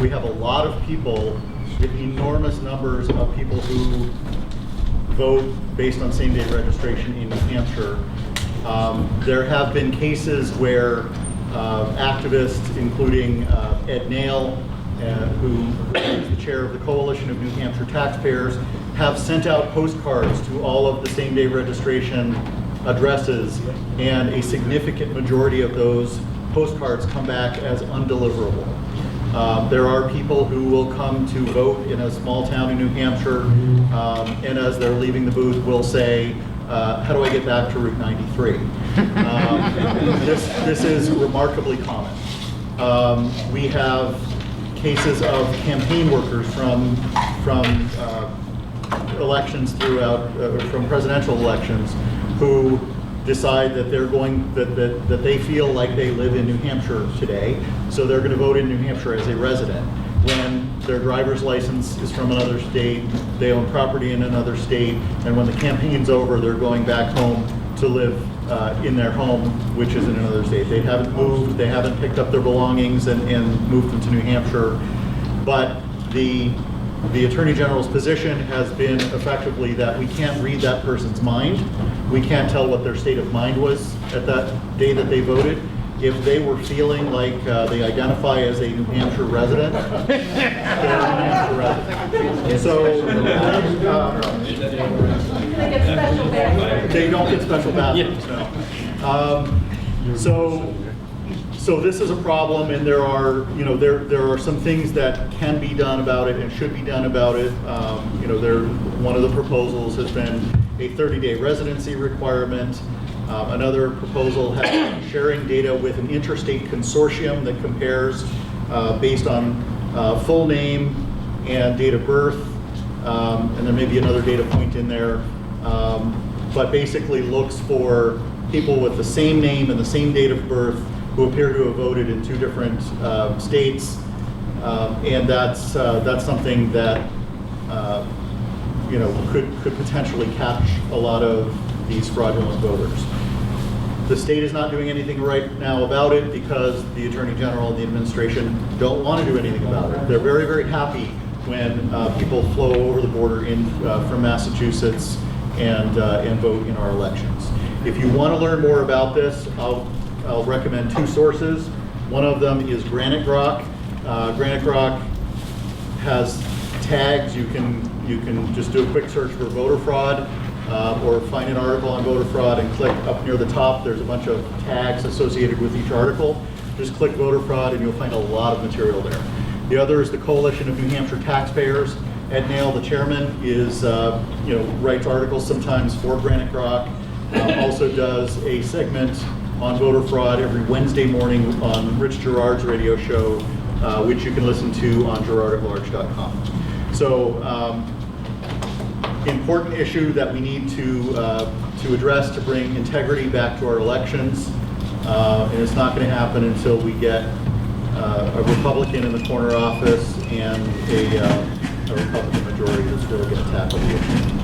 We have a lot of people, enormous numbers of people who vote based on same-day registration in New Hampshire. There have been cases where activists, including Ed Nail, who is the chair of the Coalition of New Hampshire Taxpayers, have sent out postcards to all of the same-day registration addresses, and a significant majority of those postcards come back as undeliverable. There are people who will come to vote in a small town in New Hampshire, and as they're leaving the booth will say, how do I get back to Route 93? This is remarkably common. We have cases of campaign workers from elections throughout, from presidential elections, who decide that they're going, that they feel like they live in New Hampshire today, so they're going to vote in New Hampshire as a resident. When their driver's license is from another state, they own property in another state, and when the campaign's over, they're going back home to live in their home, which is in another state. They haven't moved, they haven't picked up their belongings and moved them to New Hampshire, but the Attorney General's position has been effectively that we can't read that person's mind. We can't tell what their state of mind was at that day that they voted. If they were feeling like they identify as a New Hampshire resident, they're a New Hampshire resident. So they don't get special bathrooms, no. So this is a problem, and there are, there are some things that can be done about it and should be done about it. One of the proposals has been a 30-day residency requirement. Another proposal has been sharing data with an interstate consortium that compares based on full name and date of birth, and there may be another data point in there, but basically looks for people with the same name and the same date of birth who appear to have voted in two different states, and that's something that could potentially catch a lot of these fraudulent voters. The state is not doing anything right now about it because the Attorney General and the administration don't want to do anything about it. They're very, very happy when people flow over the border in from Massachusetts and vote in our elections. If you want to learn more about this, I'll recommend two sources. One of them is Granite Grok. Granite Grok has tags. You can just do a quick search for voter fraud, or find an article on voter fraud and click up near the top. There's a bunch of tags associated with each article. Just click voter fraud and you'll find a lot of material there. The other is the Coalition of New Hampshire Taxpayers. Ed Nail, the chairman, is writes articles sometimes for Granite Grok. Also does a segment on voter fraud every Wednesday morning on Rich Gerard's radio show, which you can listen to on gerardatlarge.com. So, important issue that we need to address to bring integrity back to our elections, and it's not going to happen until we get a Republican in the corner office and a Republican majority that's really going to tackle the issue.